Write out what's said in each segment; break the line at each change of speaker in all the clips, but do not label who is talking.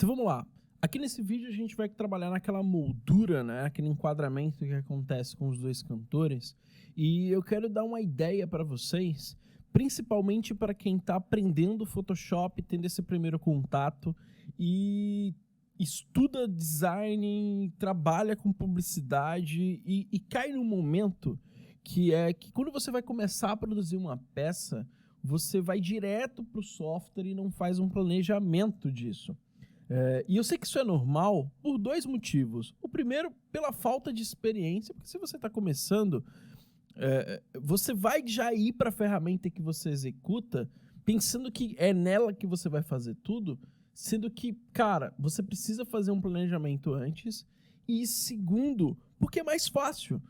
Então vamos lá. Aqui nesse vídeo a gente vai trabalhar naquela moldura, né? Aquele enquadramento que acontece com os dois cantores. E eu quero dar uma ideia para vocês, principalmente para quem está aprendendo Photoshop, tendo esse primeiro contato e estuda design, trabalha com publicidade e cai num momento que é que quando você vai começar a produzir uma peça, você vai direto para o software e não faz um planejamento disso. E eu sei que isso é normal por dois motivos. O primeiro, pela falta de experiência, porque se você está começando, você vai já ir para a ferramenta que você executa pensando que é nela que você vai fazer tudo, sendo que, cara, você precisa fazer um planejamento antes. E segundo, porque é mais fácil.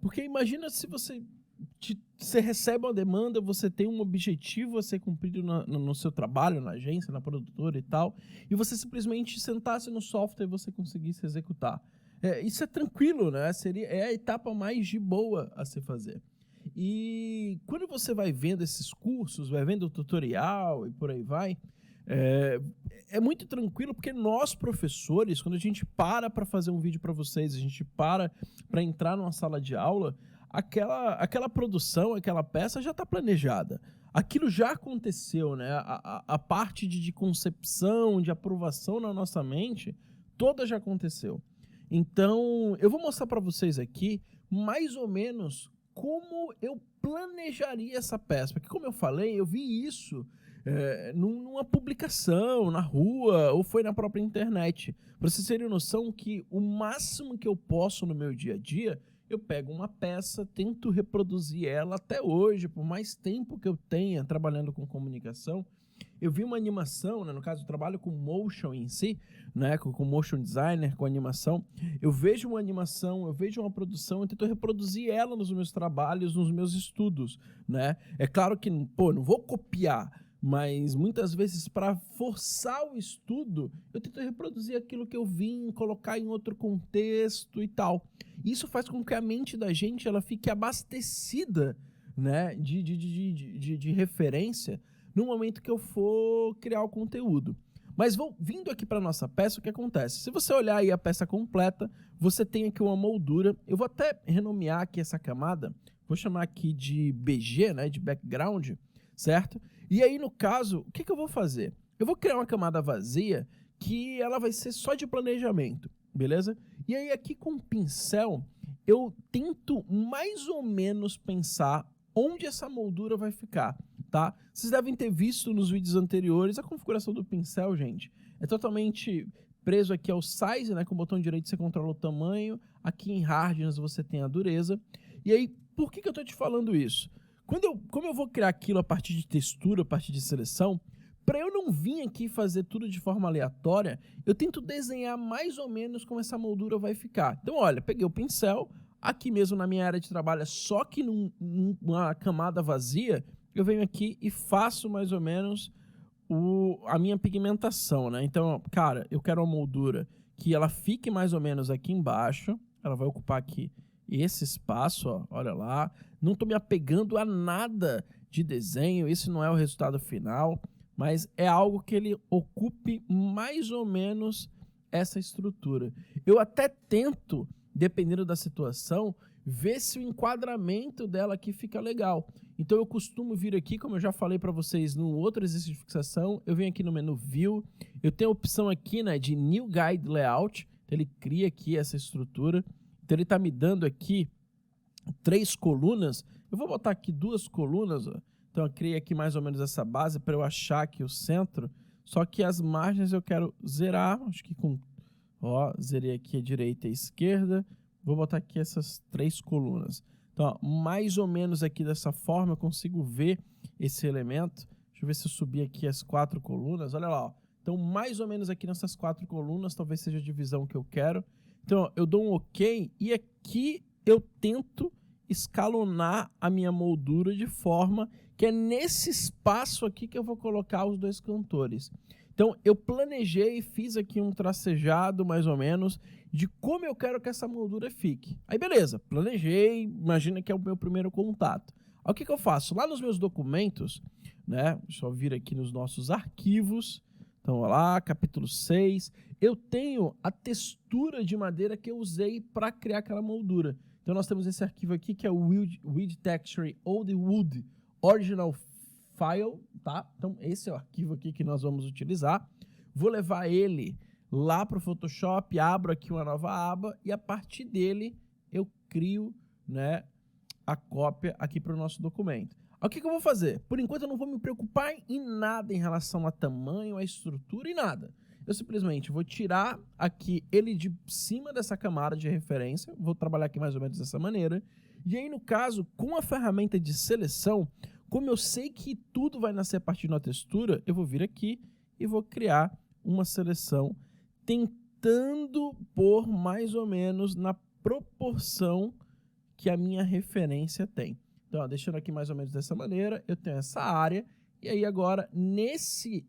Porque imagina se você recebe uma demanda, você tem um objetivo a ser cumprido no seu trabalho, na agência, na produtora e tal, e você simplesmente sentasse no software e você conseguisse executar. Isso é tranquilo, né? É a etapa mais de boa a se fazer. E quando você vai vendo esses cursos, vai vendo o tutorial e por aí vai, é muito tranquilo, porque nós, professores, quando a gente para fazer um vídeo para vocês, a gente para entrar numa sala de aula, aquela produção, aquela peça já está planejada. Aquilo já aconteceu, né? A parte de concepção, de aprovação na nossa mente, toda já aconteceu. Então, eu vou mostrar para vocês aqui, mais ou menos, como eu planejaria essa peça. Porque, como eu falei, eu vi isso numa publicação, na rua, ou foi na própria internet. Para vocês terem noção que o máximo que eu posso no meu dia a dia, eu pego uma peça, tento reproduzir ela até hoje, por mais tempo que eu tenha trabalhando com comunicação. Eu vi uma animação, né, no caso eu trabalho com motion em si, né, com motion designer, com animação. Eu vejo uma animação, eu vejo uma produção, eu tento reproduzir ela nos meus trabalhos, nos meus estudos, né? É claro que, não vou copiar, mas muitas vezes para forçar o estudo, eu tento reproduzir aquilo que eu vi, colocar em outro contexto e tal. Isso faz com que a mente da gente ela fique abastecida, né, de referência no momento que eu for criar o conteúdo. Mas vindo aqui para a nossa peça, o que acontece? Se você olhar aí a peça completa, você tem aqui uma moldura. Eu vou até renomear aqui essa camada, vou chamar aqui de BG, né, de background, certo? E aí, no caso, o que eu vou fazer? Eu vou criar uma camada vazia que ela vai ser só de planejamento, beleza? E aí, aqui com o pincel, eu tento mais ou menos pensar onde essa moldura vai ficar, tá? Vocês devem ter visto nos vídeos anteriores a configuração do pincel, gente. É totalmente preso aqui ao size, né? Com o botão direito você controla o tamanho. Aqui em hardness você tem a dureza. E aí, por que eu tô te falando isso? Como eu vou criar aquilo a partir de textura, a partir de seleção, para eu não vir aqui fazer tudo de forma aleatória, eu tento desenhar mais ou menos como essa moldura vai ficar. Então, olha, peguei o pincel, aqui mesmo na minha área de trabalho, só que numa camada vazia, eu venho aqui e faço mais ou menos a minha pigmentação, né? Então, cara, eu quero uma moldura que ela fique mais ou menos aqui embaixo, ela vai ocupar aqui esse espaço, ó, olha lá. Não estou me apegando a nada de desenho, esse não é o resultado final, mas é algo que ele ocupe mais ou menos essa estrutura. Eu até tento, dependendo da situação, ver se o enquadramento dela aqui fica legal. Então eu costumo vir aqui, como eu já falei para vocês no outro exercício de fixação, eu venho aqui no menu View, eu tenho a opção aqui, né, de New Guide Layout, então ele cria aqui essa estrutura. Então ele está me dando aqui 3 colunas. Eu vou botar aqui 2 colunas, ó. Então eu criei aqui mais ou menos essa base para eu achar aqui o centro. Só que as margens eu quero zerar. Acho que zerei aqui a direita e a esquerda. Vou botar aqui essas 3 colunas. Então, ó, mais ou menos aqui dessa forma eu consigo ver esse elemento. Deixa eu ver se eu subir aqui as 4 colunas. Olha lá, ó. Então mais ou menos aqui nessas 4 colunas, talvez seja a divisão que eu quero. Então, ó, eu dou um OK e aqui eu tento escalonar a minha moldura de forma que é nesse espaço aqui que eu vou colocar os dois cantores. Então, eu planejei e fiz aqui um tracejado, mais ou menos, de como eu quero que essa moldura fique. Aí, beleza, planejei, imagina que é o meu primeiro contato. Aí, o que eu faço? Lá nos meus documentos, né, deixa eu vir aqui nos nossos arquivos, Então, olha lá, capítulo 6. Eu tenho a textura de madeira que eu usei para criar aquela moldura. Então, nós temos esse arquivo aqui, que é o Wood Texture Old Wood Original File, tá? Então, esse é o arquivo aqui que nós vamos utilizar. Vou levar ele lá para o Photoshop, abro aqui uma nova aba e a partir dele eu crio, né, a cópia aqui para o nosso documento. O que eu vou fazer? Por enquanto eu não vou me preocupar em nada em relação a tamanho, a estrutura e nada. Eu simplesmente vou tirar aqui ele de cima dessa camada de referência, vou trabalhar aqui mais ou menos dessa maneira. E aí, no caso, com a ferramenta de seleção, como eu sei que tudo vai nascer a partir de uma textura, eu vou vir aqui e vou criar uma seleção tentando pôr mais ou menos na proporção que a minha referência tem. Então, ó, deixando aqui mais ou menos dessa maneira, eu tenho essa área, e aí agora, nesse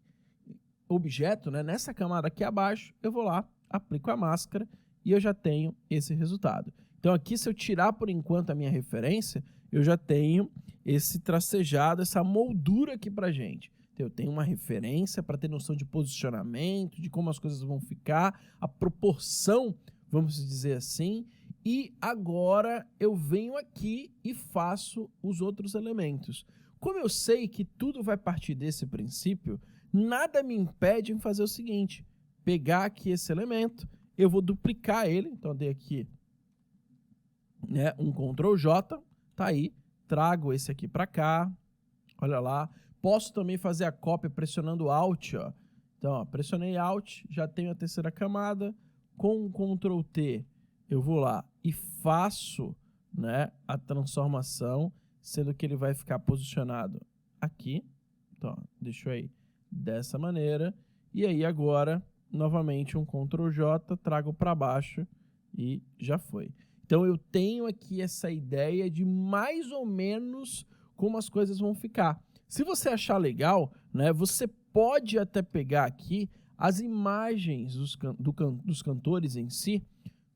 objeto, né, nessa camada aqui abaixo, eu vou lá, aplico a máscara, e eu já tenho esse resultado. Então, aqui, se eu tirar por enquanto a minha referência, eu já tenho esse tracejado, essa moldura aqui pra gente. Então, eu tenho uma referência para ter noção de posicionamento, de como as coisas vão ficar, a proporção, vamos dizer assim. E agora eu venho aqui e faço os outros elementos. Como eu sei que tudo vai partir desse princípio, nada me impede em fazer o seguinte: pegar aqui esse elemento, eu vou duplicar ele, então eu dei aqui, né, um Ctrl J, tá aí, trago esse aqui para cá, olha lá. Posso também fazer a cópia pressionando Alt, ó. Então, ó, pressionei Alt, já tenho a terceira camada, com Ctrl T, eu vou lá e faço, né, a transformação, sendo que ele vai ficar posicionado aqui. Então, deixo aí dessa maneira. E aí agora, novamente, um Ctrl J, trago para baixo e já foi. Então, eu tenho aqui essa ideia de mais ou menos como as coisas vão ficar. Se você achar legal, né, você pode até pegar aqui as imagens dos cantores em si,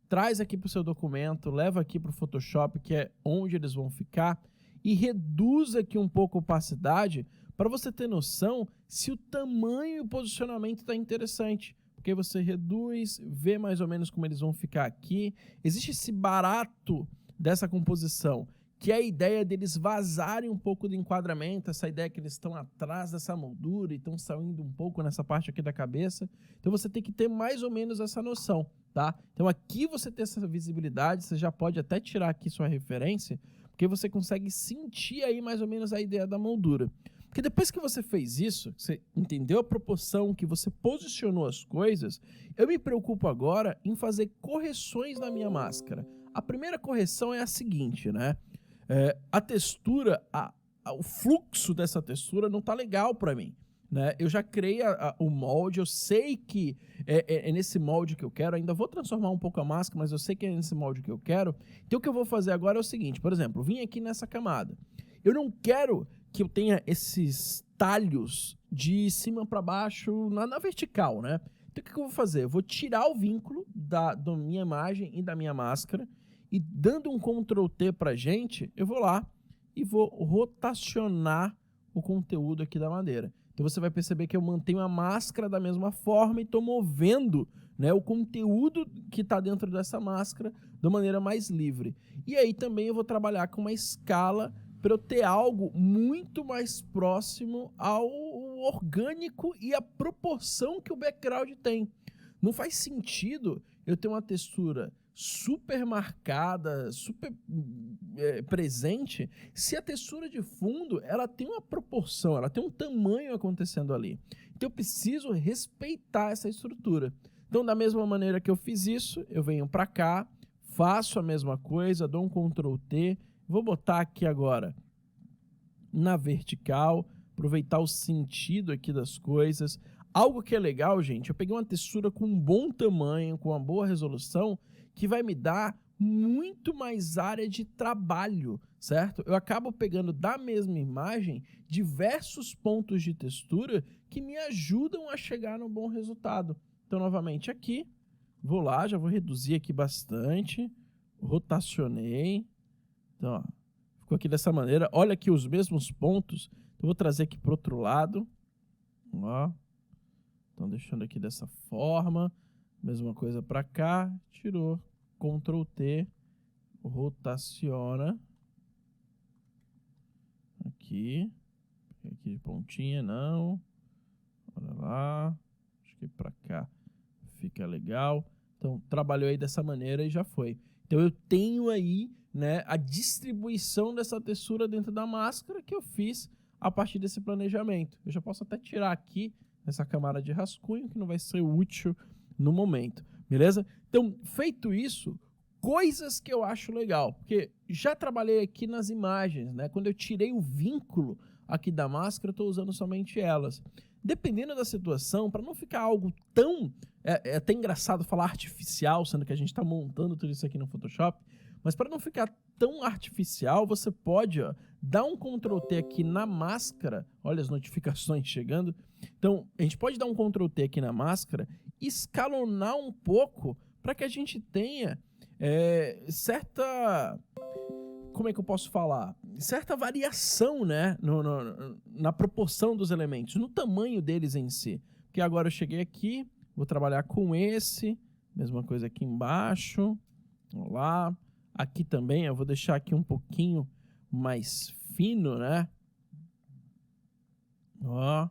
traz aqui para o seu documento, leva aqui para o Photoshop, que é onde eles vão ficar, e reduz aqui um pouco a opacidade para você ter noção se o tamanho e o posicionamento está interessante. Porque você reduz, vê mais ou menos como eles vão ficar aqui. Existe esse barato dessa composição, que é a ideia deles vazarem um pouco do enquadramento, essa ideia que eles estão atrás dessa moldura e estão saindo um pouco nessa parte aqui da cabeça. Então você tem que ter mais ou menos essa noção, tá? Então aqui você tem essa visibilidade, você já pode até tirar aqui sua referência, porque você consegue sentir aí mais ou menos a ideia da moldura. Porque depois que você fez isso, você entendeu a proporção, que você posicionou as coisas, eu me preocupo agora em fazer correções na minha máscara. A primeira correção é a seguinte, né? A textura, o fluxo dessa textura não tá legal para mim, né? Eu já criei o molde, eu sei que é nesse molde que eu quero, ainda vou transformar um pouco a máscara, mas eu sei que é nesse molde que eu quero. Então o que eu vou fazer agora é o seguinte, por exemplo, vim aqui nessa camada, eu não quero que eu tenha esses talhos de cima para baixo na vertical, né? Então o que eu vou fazer? Eu vou tirar o vínculo da minha imagem e da minha máscara, e dando um Ctrl T pra gente, eu vou lá e vou rotacionar o conteúdo aqui da madeira. Então você vai perceber que eu mantenho a máscara da mesma forma e estou movendo, né, o conteúdo que está dentro dessa máscara de maneira mais livre. E aí também eu vou trabalhar com uma escala para eu ter algo muito mais próximo ao orgânico e a proporção que o background tem. Não faz sentido eu ter uma textura super marcada, super presente, se a textura de fundo ela tem uma proporção, ela tem um tamanho acontecendo ali. Então eu preciso respeitar essa estrutura. Então, da mesma maneira que eu fiz isso, eu venho para cá, faço a mesma coisa, dou um Ctrl T, vou botar aqui agora na vertical, aproveitar o sentido aqui das coisas. Algo que é legal, gente, eu peguei uma textura com um bom tamanho, com uma boa resolução, que vai me dar muito mais área de trabalho, certo? Eu acabo pegando da mesma imagem diversos pontos de textura que me ajudam a chegar no bom resultado. Então, novamente aqui, vou lá, já vou reduzir aqui bastante, rotacionei, então, ó, ficou aqui dessa maneira. Olha aqui os mesmos pontos, eu vou trazer aqui para o outro lado, ó. Então, deixando aqui dessa forma, mesma coisa para cá, tirou, Ctrl T, rotaciona, aqui de pontinha, não, olha lá, acho que para cá fica legal. Então, trabalhou aí dessa maneira e já foi. Então, eu tenho aí, né, a distribuição dessa textura dentro da máscara que eu fiz a partir desse planejamento. Eu já posso até tirar aqui essa camada de rascunho, que não vai ser útil no momento, beleza? Então, feito isso, coisas que eu acho legal, porque já trabalhei aqui nas imagens, né? Quando eu tirei o vínculo aqui da máscara, eu estou usando somente elas. Dependendo da situação, para não ficar algo tão... É até engraçado falar artificial, sendo que a gente está montando tudo isso aqui no Photoshop, mas para não ficar tão artificial, você pode dar um Ctrl T aqui na máscara, olha as notificações chegando. Então, a gente pode dar um Ctrl T aqui na máscara e escalonar um pouco para que a gente tenha certa... Como é que eu posso falar? Certa variação, né, na proporção dos elementos, no tamanho deles em si. Porque agora eu cheguei aqui, vou trabalhar com esse, mesma coisa aqui embaixo, vamos lá. Aqui também eu vou deixar aqui um pouquinho mais fino, né? Ó,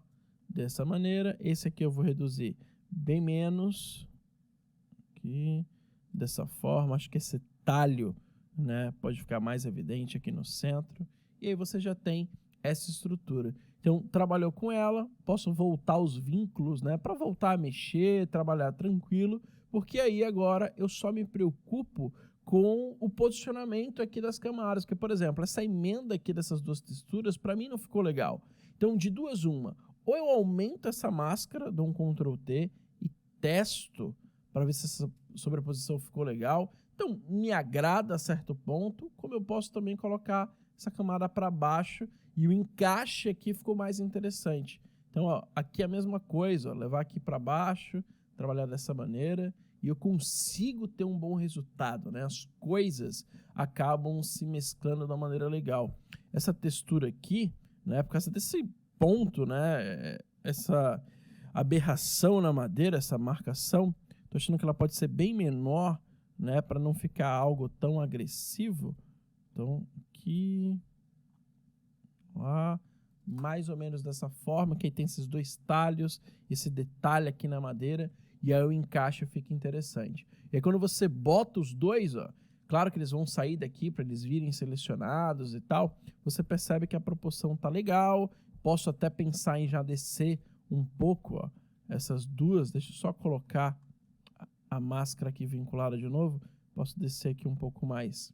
dessa maneira. Esse aqui eu vou reduzir bem menos. Aqui, dessa forma, acho que esse talho, né, pode ficar mais evidente aqui no centro. E aí você já tem essa estrutura. Então, trabalhou com ela, posso voltar os vínculos, né, para voltar a mexer, trabalhar tranquilo, porque aí agora eu só me preocupo com o posicionamento aqui das camadas, porque, por exemplo, essa emenda aqui dessas duas texturas, para mim não ficou legal. Então, de duas, uma, ou eu aumento essa máscara, dou um Ctrl T e testo para ver se essa sobreposição ficou legal. Então, me agrada a certo ponto, como eu posso também colocar essa camada para baixo e o encaixe aqui ficou mais interessante. Então, ó, aqui a mesma coisa, ó, levar aqui para baixo, trabalhar dessa maneira e eu consigo ter um bom resultado, né? As coisas acabam se mesclando de uma maneira legal. Essa textura aqui, né, por causa desse ponto, né, essa aberração na madeira, essa marcação, tô achando que ela pode ser bem menor, né, para não ficar algo tão agressivo. Então, aqui, lá, mais ou menos dessa forma, que aí tem esses dois talhos, esse detalhe aqui na madeira, e aí o encaixe fica interessante. E aí quando você bota os dois, ó, claro que eles vão sair daqui para eles virem selecionados e tal, você percebe que a proporção tá legal. Posso até pensar em já descer um pouco, ó, essas duas, deixa eu só colocar a máscara aqui vinculada de novo, posso descer aqui um pouco mais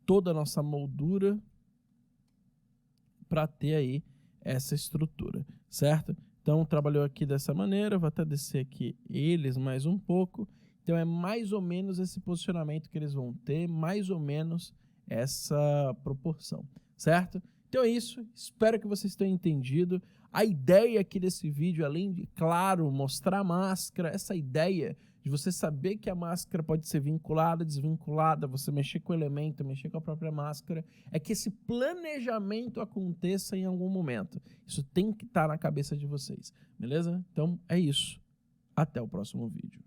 toda a nossa moldura para ter aí essa estrutura, certo? Então, trabalhou aqui dessa maneira, vou até descer aqui eles mais um pouco. Então, é mais ou menos esse posicionamento que eles vão ter, mais ou menos essa proporção, certo? Então é isso, espero que vocês tenham entendido. A ideia aqui desse vídeo, além de, claro, mostrar a máscara, essa ideia de você saber que a máscara pode ser vinculada, desvinculada, você mexer com o elemento, mexer com a própria máscara, é que esse planejamento aconteça em algum momento. Isso tem que estar na cabeça de vocês, beleza? Então é isso. Até o próximo vídeo.